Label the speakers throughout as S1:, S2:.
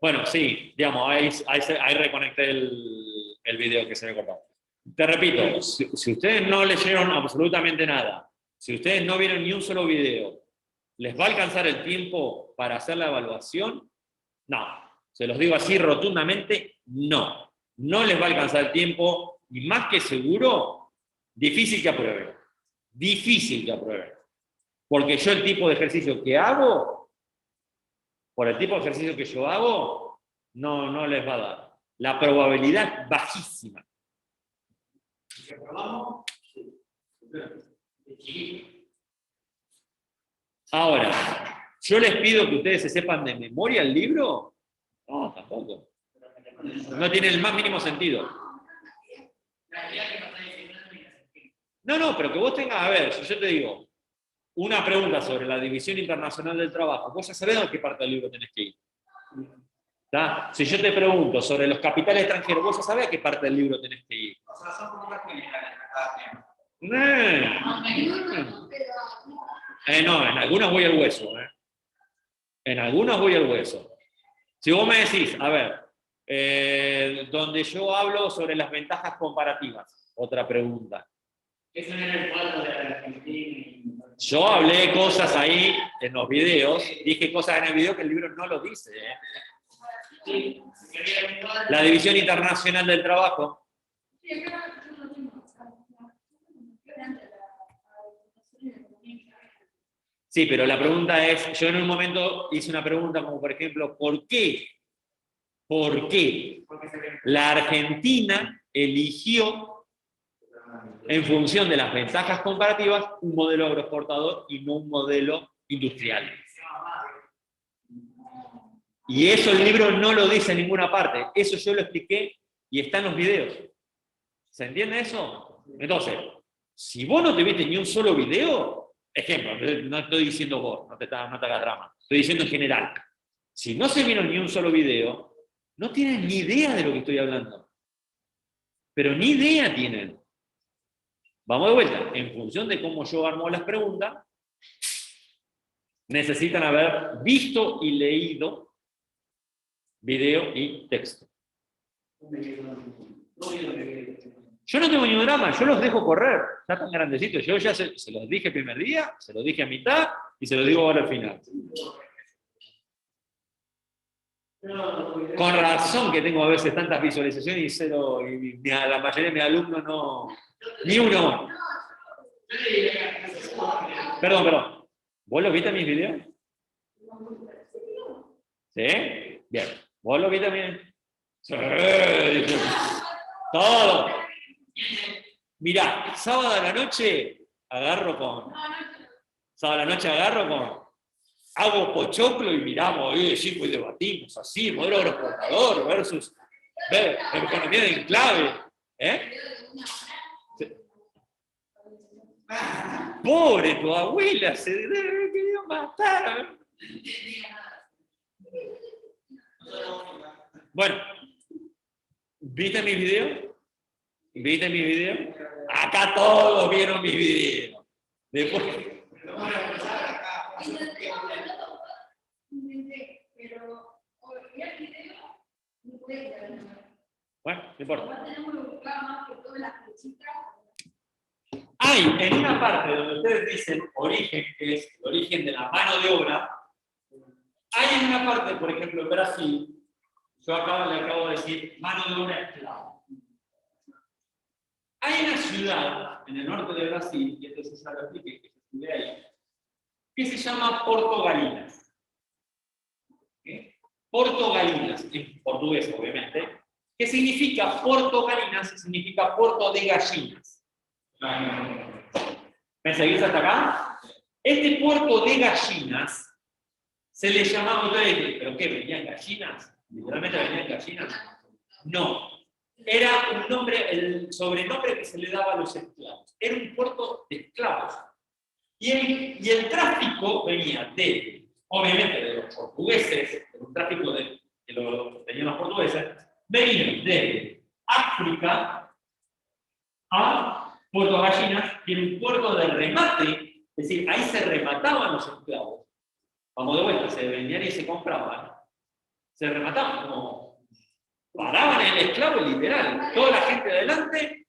S1: Bueno, sí, digamos, ahí reconecté el video que se me cortó. Te repito, si ustedes no leyeron absolutamente nada, si ustedes no vieron ni un solo video, ¿les va a alcanzar el tiempo para hacer la evaluación? No, se los digo así rotundamente, no. No les va a alcanzar el tiempo y más que seguro, difícil que aprueben. Difícil que aprueben. Porque yo el tipo de ejercicio que hago, por el tipo de ejercicio que yo hago, no les va a dar. La probabilidad es bajísima. Ahora, ¿yo les pido que ustedes se sepan de memoria el libro? No, tampoco. No tiene el más mínimo sentido. No, pero que vos tengas, a ver, si yo te digo una pregunta sobre la División Internacional del Trabajo, vos ya sabés a qué parte del libro tenés que ir. ¿Tá? Si yo te pregunto sobre los capitales extranjeros, vos ya sabés a qué parte del libro tenés que ir.
S2: O sea, son como más generales.
S1: No, en algunas voy al hueso. En algunas voy al hueso. Si vos me decís, a ver, donde yo hablo sobre las ventajas comparativas, otra pregunta.
S2: Eso era el cuadro de la Argentina.
S1: Yo hablé cosas ahí en los videos, dije cosas en el video que el libro no lo dice.
S2: Sí.
S1: La División Internacional del Trabajo. Sí, pero la pregunta es, yo en un momento hice una pregunta como por ejemplo, ¿por qué la Argentina eligió, en función de las ventajas comparativas, un modelo agroexportador y no un modelo industrial? Y eso el libro no lo dice en ninguna parte, eso yo lo expliqué y está en los videos. ¿Se entiende eso? Entonces, si vos no te viste ni un solo video, ejemplo, no estoy diciendo vos, no te hagas drama, estoy diciendo en general. Si no se vieron ni un solo video, no tienen ni idea de lo que estoy hablando. Pero ni idea tienen. Vamos de vuelta, en función de cómo yo armo las preguntas, necesitan haber visto y leído video y texto. Yo no tengo ningún drama, yo los dejo correr, ya están grandecitos. Yo ya se los dije el primer día, se los dije a mitad y se los digo ahora al final. Con razón que tengo a veces tantas visualizaciones y la mayoría de mis alumnos no, ni uno. Perdón. ¿Vos lo viste en mis videos? ¿Sí? Bien. ¿Vos lo viste también? Sí. Todo. Mirá, sábado a la noche agarro con... Hago pochoclo y miramos, sí, pues debatimos así, modelo agroexportador versus economía de enclave. Sí. Pobre tu abuela, se debe querido matar. Bueno, ¿viste mis videos? Acá todos vieron mis videos. Después... Bueno, no importa. Hay en una parte donde ustedes dicen origen, que es el origen de la mano de obra, hay en una parte, por ejemplo, en Brasil, yo le acabo de decir mano de obra esclava. Hay una ciudad en el norte de Brasil, y entonces ya lo expliqué, que se estudia ahí, que se llama Porto Galinas. Porto Galinas, en portugués obviamente, que significa Porto Galinas, significa Puerto de Gallinas. ¿Me seguís hasta acá? Este Puerto de Gallinas se le llamaba, ¿pero qué? ¿Venían gallinas? ¿Literalmente venían gallinas? No. Era un nombre, el sobrenombre que se le daba a los esclavos. Era un puerto de esclavos. Y el tráfico venía obviamente de los portugueses, un tráfico que lo tenían los portugueses, venía de África a Puerto Gallinas, que era un puerto de remate, es decir, ahí se remataban los esclavos. Vamos de vuelta, se vendían y se compraban. se remataban, como paraban el esclavo literal, toda la gente de adelante,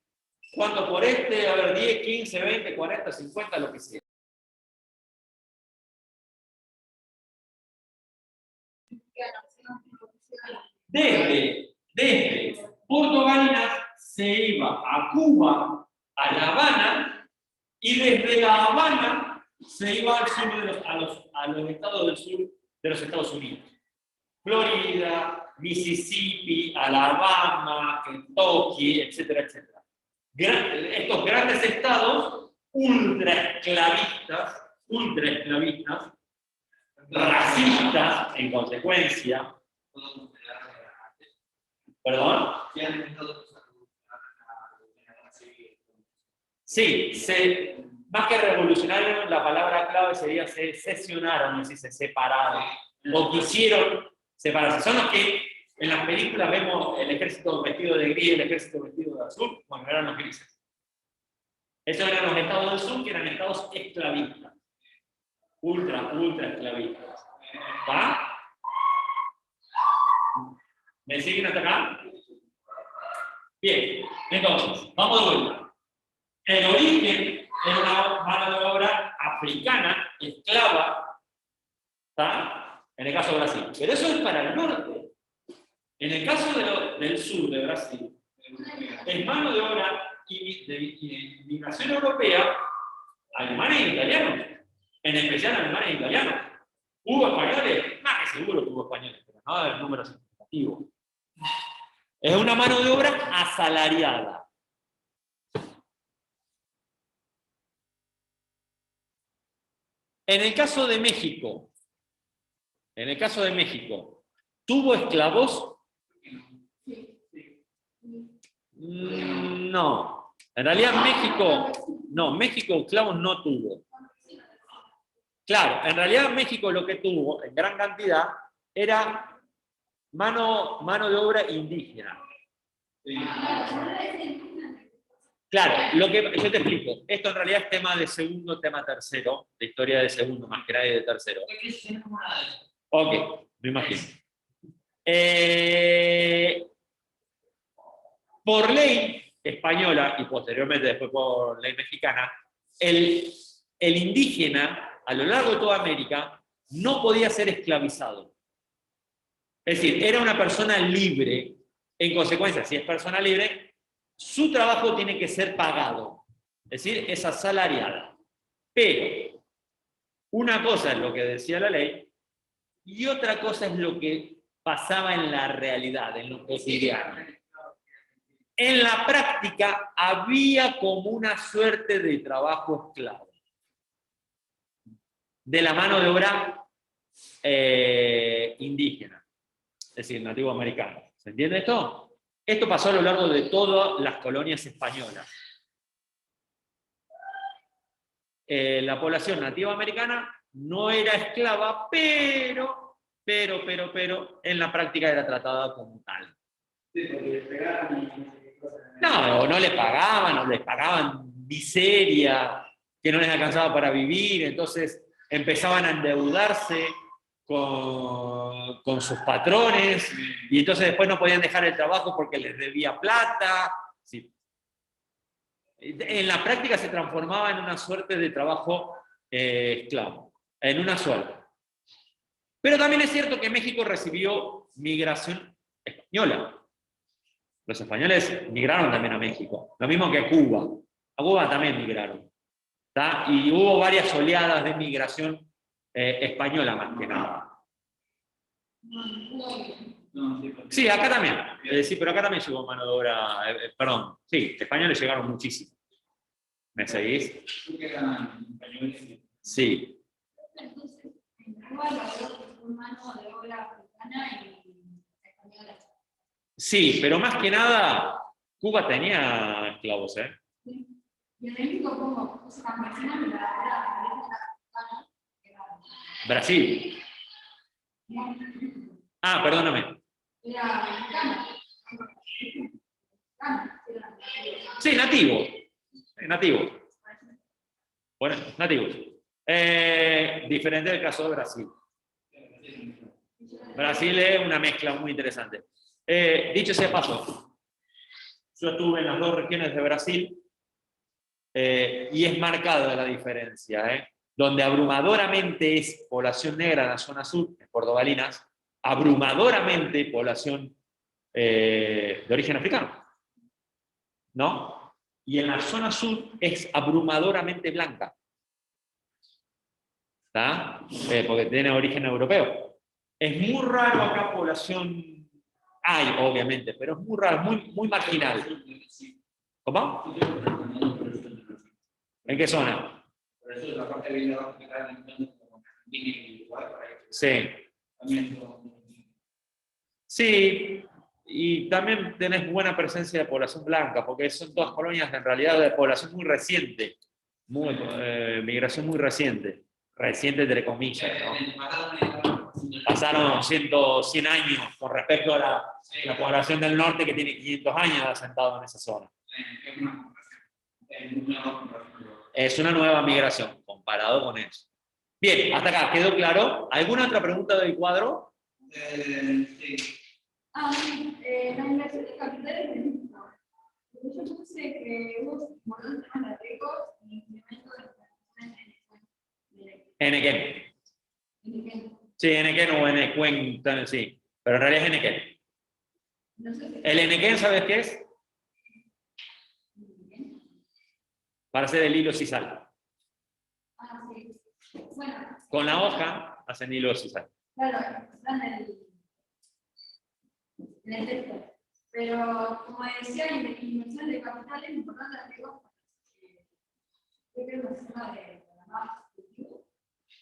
S1: cuando por este, a ver, 10, 15, 20, 40, 50, lo que sea. Desde Puerto Barinas se iba a Cuba, a La Habana, y desde La Habana se iba al sur a los estados del sur de los Estados Unidos. Florida, Mississippi, Alabama, Kentucky, etcétera, etcétera. Estos grandes estados ultra esclavistas, racistas en consecuencia. ¿Perdón? Sí, más que revolucionario, la palabra clave sería se sesionaron, es decir, se separaron, o quisieron separarse. Son los que en las películas vemos el ejército vestido de gris, el ejército vestido de azul, bueno, eran los grises. Esos eran los estados del sur, que eran estados esclavistas, ultra esclavistas. ¿Va? ¿Me siguen hasta acá? Bien, entonces, vamos de vuelta. El origen era una mano de obra africana, esclava, ¿está? En el caso de Brasil. Pero eso es para el norte. En el caso del sur de Brasil, es mano de obra y migración europea, alemanes e italianos. En especial alemanes e italianos. ¿Hubo españoles? Más que seguro que hubo españoles, pero no del número significativo. Es una mano de obra asalariada. En el caso de México, ¿tuvo esclavos? No. En realidad México esclavos no tuvo. Claro, en realidad México lo que tuvo en gran cantidad era mano de obra indígena. Claro, yo te explico. Esto en realidad es tema de segundo, tema tercero, de historia de segundo, más que nada de tercero. Ok, me imagino. Por ley española y posteriormente después por ley mexicana, el indígena a lo largo de toda América no podía ser esclavizado. Es decir, era una persona libre. En consecuencia, si es persona libre, su trabajo tiene que ser pagado. Es decir, es asalariada. Pero una cosa es lo que decía la ley y otra cosa es lo que pasaba en la realidad, en lo cotidiano. En la práctica había como una suerte de trabajo esclavo. De la mano de obra indígena. Es decir, nativo americano. ¿Se entiende esto? Esto pasó a lo largo de todas las colonias españolas. La población nativa americana no era esclava, pero en la práctica era tratada como tal. No, no les pagaban miseria, que no les alcanzaba para vivir, entonces empezaban a endeudarse con sus patrones, y entonces después no podían dejar el trabajo porque les debía plata. Sí. En la práctica se transformaba en una suerte de trabajo esclavo, en una suerte. Pero también es cierto que México recibió migración española. Los españoles migraron también a México, lo mismo que a Cuba. A Cuba también migraron. ¿Tá? Y hubo varias oleadas de migración española más que nada. Sí, acá también. Sí, pero acá también llegó mano de obra. Perdón, sí, españoles llegaron muchísimo. ¿Me seguís? Sí. Sí, pero más que nada, Cuba tenía esclavos, ¿eh?
S3: ¿Y en México cómo?
S1: Brasil. Ah, perdóname. Sí, nativo. Nativo. Bueno, nativos. Diferente del caso de Brasil. Brasil es una mezcla muy interesante. Dicho sea de paso, yo estuve en las dos regiones de Brasil y es marcada la diferencia, donde abrumadoramente es población negra en la zona sur, en Cordobalinas, abrumadoramente población de origen africano, ¿no? Y en la zona sur es abrumadoramente blanca, ¿está? Porque tiene origen europeo. Es muy raro acá población, hay obviamente, pero es muy raro, muy marginal. ¿Cómo? ¿En qué zona?
S2: Por eso la parte de vida que está en como Argentina y Uruguay, por ahí.
S1: Sí.
S2: También
S1: Sí, y también tenés buena presencia de población blanca, porque son todas colonias en realidad de población muy reciente, migración muy reciente entre comillas, ¿no? Pasaron 100 años con respecto a la población del norte que tiene 500 años asentado en esa zona. Es una nueva migración comparado con eso. Bien, hasta acá, ¿quedó claro? ¿Alguna otra pregunta del cuadro?
S2: sí.
S3: Sí, la inversión de capitales es misma. Yo puse que hubo mordones ricos y incremento de las inversiones
S1: ¿En qué?
S3: en
S1: Sí, Enequén o Enecuén, sí. Pero en realidad es Enequén.
S3: no sé si
S1: ¿El Enequén sabes qué es? Para hacer el hilo sisal.
S3: sí. Bueno.
S1: Con la hoja hacen hilo sisal.
S3: Claro, está en el texto. Pero, como decía, inversión de capital es importante la riesgos porque creo que es una forma de más positivo.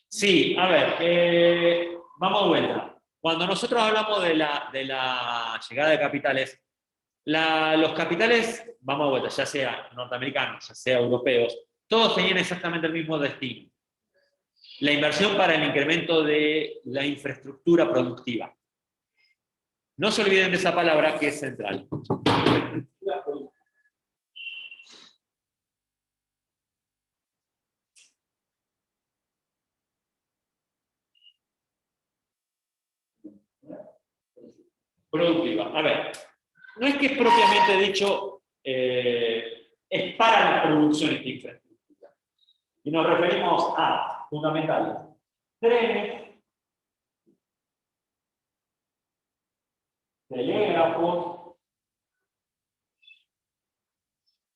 S1: Sí, a ver, vamos de vuelta. Cuando nosotros hablamos de la llegada de capitales, los capitales, vamos de vuelta, ya sea norteamericanos, ya sea europeos, todos tenían exactamente el mismo destino. La inversión para el incremento de la infraestructura productiva. No se olviden de esa palabra que es central. Productiva. A ver, no es que es propiamente dicho, es para la producción de infraestructura. Y nos referimos a, fundamentales, trenes, telégrafos,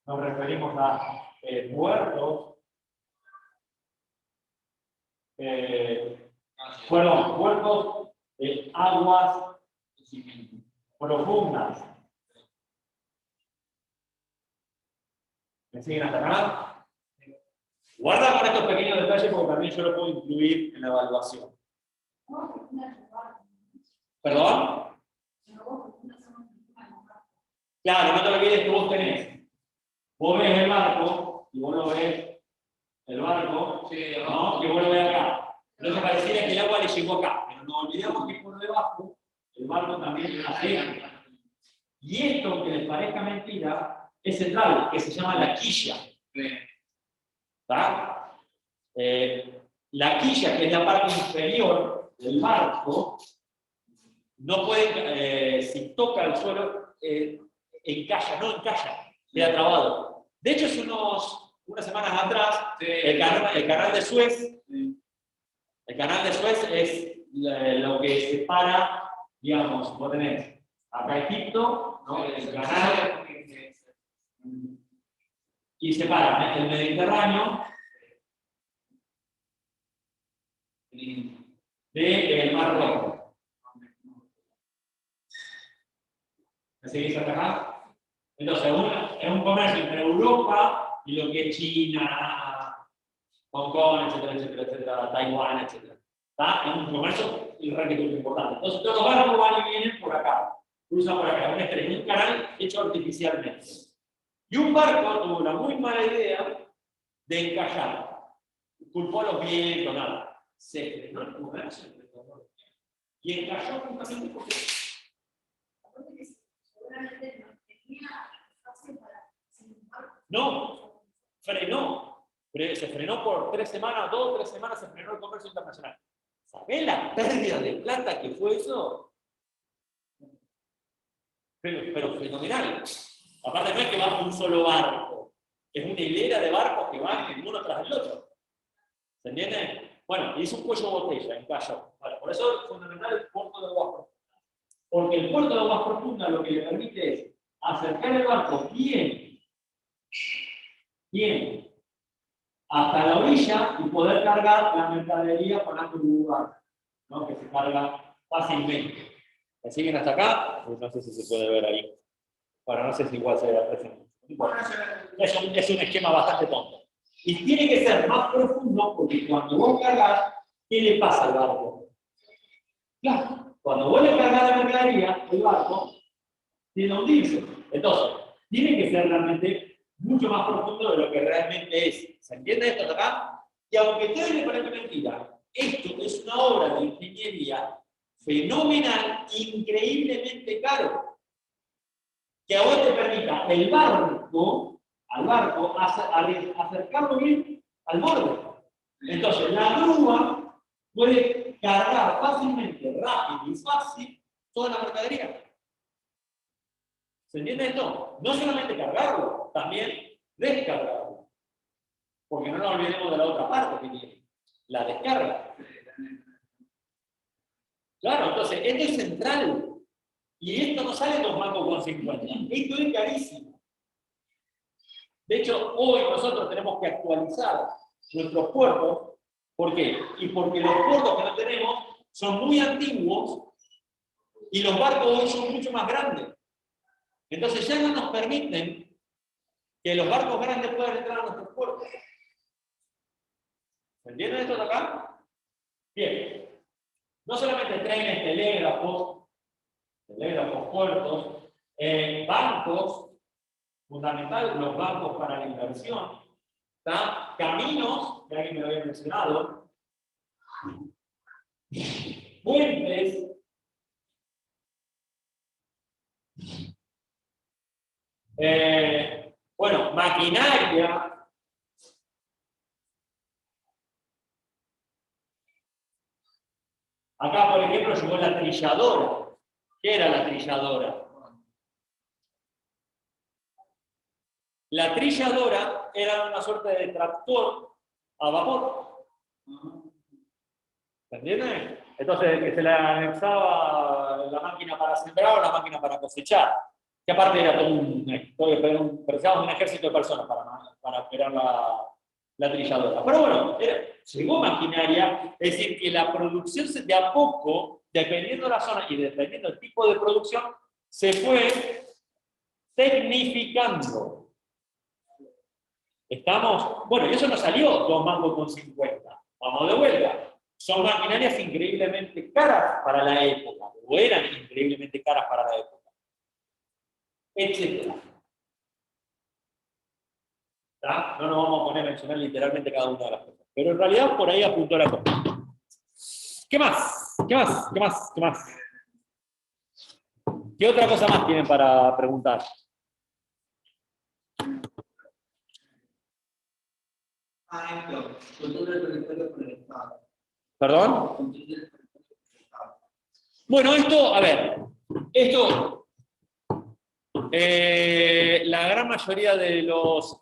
S1: nos referimos a puertos, puertos, aguas profundas. ¿Me siguen hasta acá? Guarda con estos pequeños detalles porque también yo lo puedo incluir en la evaluación. ¿Perdón? Claro, no te olvides que vos tenés. Vos ves el barco y vos lo ves el barco, ¿no? Que vos lo ves acá. Entonces pareciera que el agua le llegó acá, pero no olvidemos que por debajo el barco también navega. Y esto, que les parezca mentira, es central, que se llama la quilla. ¿Está? La quilla, que es la parte inferior del barco, no puede, si toca el suelo, encalla, no encalla, queda trabado. De hecho, hace unas semanas atrás, el canal de Suez, es lo que separa, digamos, vos tenés acá Egipto, ¿no? El canal, y separa el Mediterráneo del Mar Rojo. ¿Me seguís hasta acá? Entonces, es un comercio entre Europa y lo que es China, Hong Kong, etcétera, Taiwán, etcétera. ¿Está? Es un comercio importante. Entonces, todos los barcos van y vienen por acá, cruzan por acá, un canal hecho artificialmente. Y un barco tuvo la muy mala idea de encallar. Culpó a los vientos, nada. Se frenó el comercio entre todos los vientos. Y encalló justamente porque no, frenó. Se frenó por 3 semanas, 2 o 3 semanas se frenó el comercio internacional. ¿Sabés la pérdida de plata que fue eso? Pero fenomenal. Aparte no es que va un solo barco, es una hilera de barcos que van uno tras el otro. ¿Se entiende? Bueno, y es un cuello de botella en Callao. Bueno, por eso es fundamental el puerto de aguas profundas. Porque el puerto de aguas profundas lo que le permite es acercar el barco bien, hasta la orilla y poder cargar la mercadería con alto lugar, ¿no? Que se carga fácilmente. ¿Me siguen hasta acá? Pues no sé si se puede ver ahí. Bueno, no sé si igual se aprecia mucho. Es un esquema bastante tonto. Y tiene que ser más profundo porque cuando vos cargas, ¿qué le pasa al barco? Claro, cuando vos le cargas la mercadería, el barco tiene a hundirse. Entonces, tiene que ser realmente mucho más profundo de lo que realmente es. ¿Se entiende esto de acá? Y aunque ustedes le parezca mentira, esto es una obra de ingeniería fenomenal, increíblemente caro, que a vos te permita el barco, al barco, acercarlo bien al borde. Entonces, la grúa puede cargar fácilmente, rápido y fácil toda la mercadería. ¿Se entiende esto? No solamente cargarlo, también descargarlo. Porque no nos olvidemos de la otra parte que tiene, la descarga. Claro, entonces, esto es central. Y esto no sale 2 mangos con 50. Esto es carísimo. De hecho, hoy nosotros tenemos que actualizar nuestros puertos. ¿Por qué? Y porque los puertos que no tenemos son muy antiguos y los barcos hoy son mucho más grandes. Entonces ya no nos permiten que los barcos grandes puedan entrar a nuestros puertos. ¿Se entiende esto de acá? Bien. No solamente trenes, telégrafos, puertos, bancos, fundamental, los bancos para la inversión, ¿tá? Caminos, que alguien me lo había mencionado, puentes, bueno, maquinaria. Acá, por ejemplo, llegó la trilladora. ¿Qué era la trilladora? La trilladora era una suerte de tractor a vapor. ¿Se entiende? Entonces, que se le anexaba la máquina para sembrar o la máquina para cosechar. Que aparte era todo precisaba un ejército de personas para operar la trilladora. Pero bueno, llegó maquinaria, es decir, que la producción de a poco, dependiendo de la zona y dependiendo del tipo de producción, se fue tecnificando. ¿Estamos? Bueno, y eso nos salió 2 mangos con 50. Vamos de vuelta. Son maquinarias increíblemente caras para la época, o eran increíblemente caras para la época, etc. ¿Tá? No nos vamos a poner a mencionar literalmente cada una de las cosas, pero en realidad por ahí apuntó la cosa. ¿Qué más? ¿Qué más? ¿Qué más? ¿Qué más? ¿Qué otra cosa más tienen para preguntar? ¿Perdón? Bueno, esto, a ver, esto, la gran mayoría de los,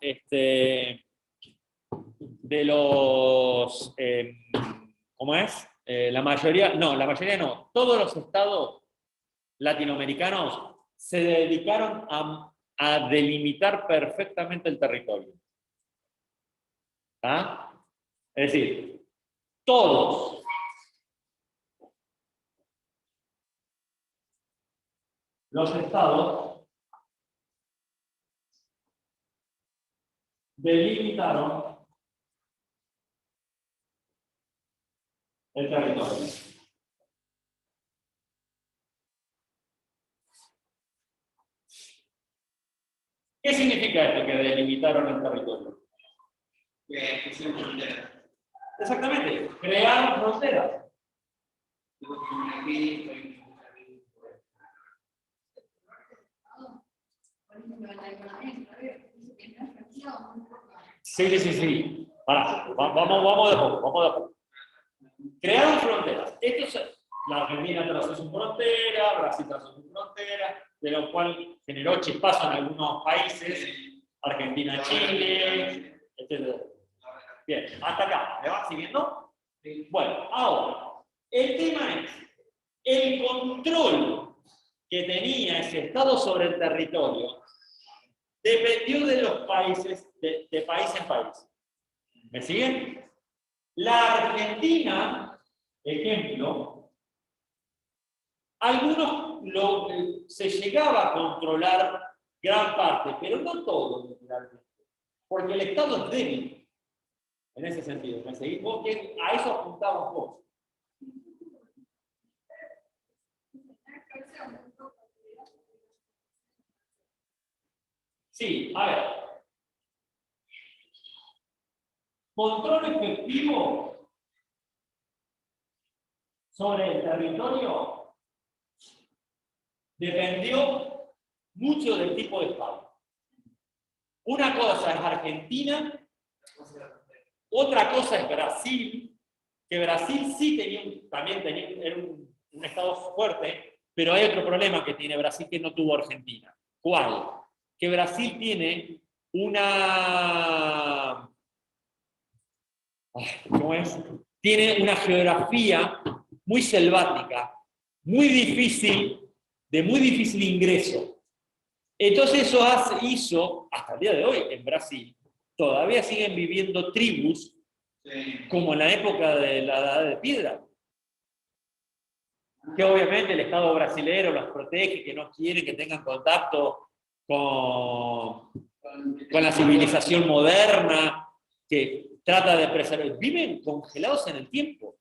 S1: ¿cómo es? La mayoría no, todos los estados latinoamericanos se dedicaron a delimitar perfectamente el territorio. ¿Ah? Es decir, todos los estados delimitaron el territorio. ¿Qué significa esto que delimitaron el territorio? Exactamente, crearon fronteras. Sí. Vamos de a poco, Crearon fronteras. La Argentina trazó su frontera, Brasil trazó su frontera, de lo cual generó chispazo en algunos países, Argentina, Chile, etc. Bien, hasta acá. ¿Me van siguiendo? Bueno, ahora, el tema es el control que tenía ese Estado sobre el territorio dependió de los países, de país en país. ¿Me siguen? La Argentina, ejemplo, se llegaba a controlar gran parte, pero no todo, literalmente, porque el Estado es débil en ese sentido. ¿Me seguís? Porque a eso apuntamos vos. Sí, a ver. Control efectivo sobre el territorio dependió mucho del tipo de Estado. Una cosa es Argentina, otra cosa es Brasil, que Brasil sí era un Estado fuerte, pero hay otro problema que tiene Brasil que no tuvo Argentina. ¿Cuál? Que Brasil tiene ¿cómo es? Tiene una geografía muy selvática, muy difícil, de muy difícil ingreso. Entonces eso hizo, hasta el día de hoy en Brasil, todavía siguen viviendo tribus como en la época de la Edad de Piedra. Que obviamente el Estado brasileño los protege, que no quiere que tengan contacto con la civilización moderna, que trata de preservar. Viven congelados en el tiempo.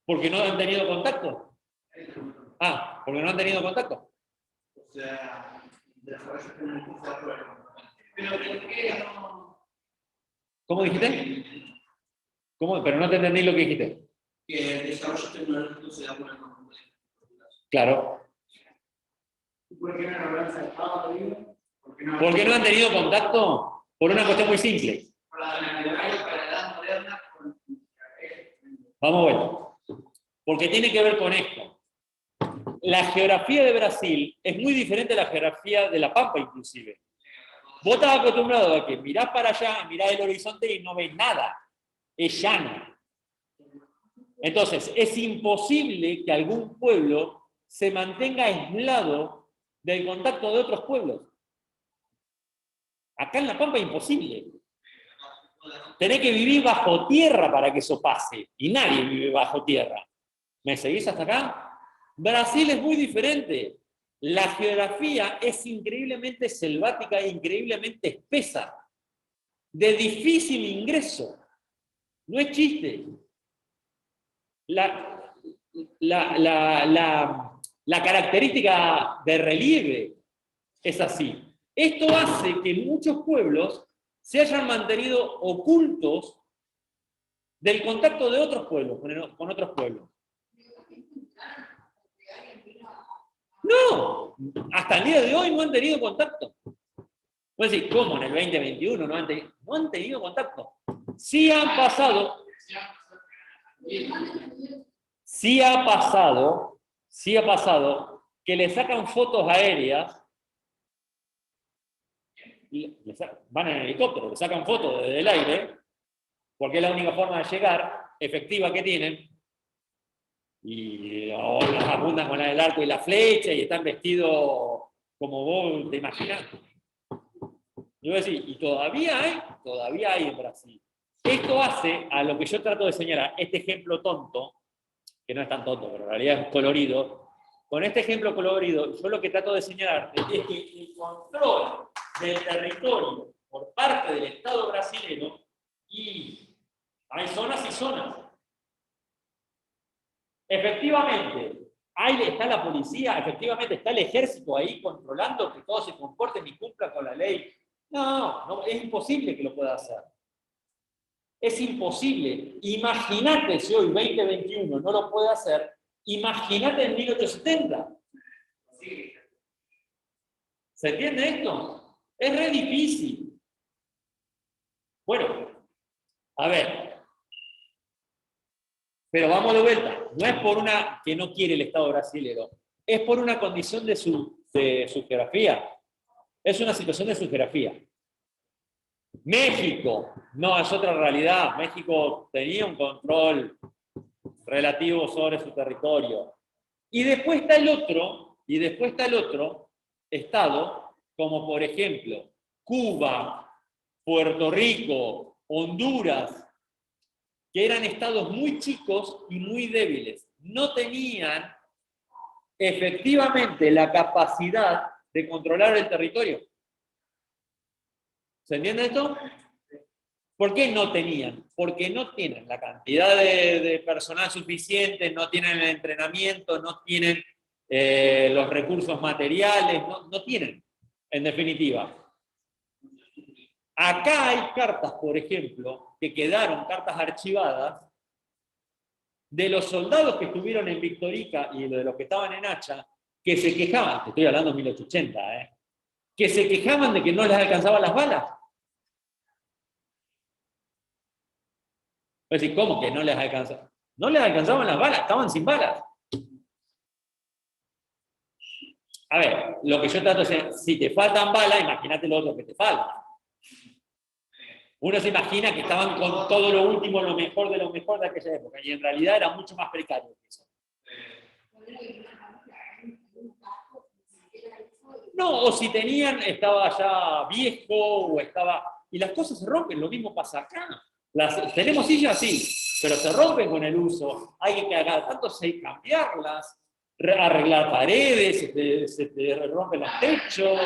S1: ¿Porque no han tenido contacto? Ah, porque no han tenido contacto.
S2: O sea, desarrollo penalizado. Pero ¿por qué no?
S1: ¿Cómo dijiste? ¿Cómo? Pero no te entendí lo que dijiste.
S2: Que el desarrollo tecnológico se da por el conjunto.
S1: Claro.
S2: ¿Por qué no lo han saltado, digo?
S1: ¿Por qué no han tenido contacto? Por una cuestión muy simple.
S2: Por la naturaleza para la edad moderna.
S1: Vamos a ver. Porque tiene que ver con esto. La geografía de Brasil es muy diferente a la geografía de La Pampa, inclusive. Vos estás acostumbrado a que mirás para allá, mirás el horizonte y no ves nada. Es llano. Entonces, es imposible que algún pueblo se mantenga aislado del contacto de otros pueblos. Acá en La Pampa es imposible. Tenés que vivir bajo tierra para que eso pase. Y nadie vive bajo tierra. ¿Me seguís hasta acá? Brasil es muy diferente. La geografía es increíblemente selvática e increíblemente espesa. De difícil ingreso. No es chiste. La característica de relieve es así. Esto hace que muchos pueblos se hayan mantenido ocultos del contacto de otros pueblos, con otros pueblos. No, hasta el día de hoy no han tenido contacto. Puedes decir, ¿cómo en el 2021 no han tenido contacto? Sí han pasado. Sí ha pasado que le sacan fotos aéreas, van en helicóptero, le sacan fotos desde el aire, porque es la única forma de llegar efectiva que tienen, y ahora los apuntan con el arco y la flecha y están vestidos como vos te imaginás. Yo voy a decir, y todavía hay en Brasil. Esto hace a lo que yo trato de señalar, este ejemplo tonto, que no es tan tonto, pero en realidad es colorido. Con este ejemplo colorido, yo lo que trato de señalar es que el control del territorio por parte del Estado brasileño, y hay zonas y zonas. Efectivamente, ahí está la policía, efectivamente está el ejército ahí controlando que todos se comporten y cumplan con la ley. No, es imposible que lo pueda hacer. Es imposible. Imagínate si hoy 2021 no lo puede hacer, imagínate en 1870. ¿Se entiende esto? Es re difícil. Bueno, a ver, Pero vamos de vuelta, no es por una que no quiere el Estado brasilero, es por una condición de su geografía. Es una situación de su geografía. México, no, es otra realidad. México tenía un control relativo sobre su territorio. Y después está el otro estado, como por ejemplo Cuba, Puerto Rico, Honduras, que eran estados muy chicos y muy débiles. No tenían efectivamente la capacidad de controlar el territorio. ¿Se entiende esto? ¿Por qué no tenían? Porque no tienen la cantidad de personal suficiente, no tienen el entrenamiento, no tienen los recursos materiales, no tienen, en definitiva. Acá hay cartas, por ejemplo, que quedaron, cartas archivadas, de los soldados que estuvieron en Victorica y de los que estaban en Hacha, que se quejaban, te estoy hablando de 1880, que se quejaban de que no les alcanzaban las balas. Es decir, ¿cómo que no les alcanzaban? No les alcanzaban las balas, estaban sin balas. A ver, lo que yo trato de decir, si te faltan balas, imagínate lo otro que te falta. Uno se imagina que estaban con todo lo último, lo mejor de aquella época, y en realidad era mucho más precario que eso. No, o si tenían, estaba ya viejo, o estaba... Y las cosas se rompen, lo mismo pasa acá. Tenemos sillas, sí, pero se rompen con el uso. Hay que cada tanto cambiarlas, arreglar paredes, se te rompen los techos.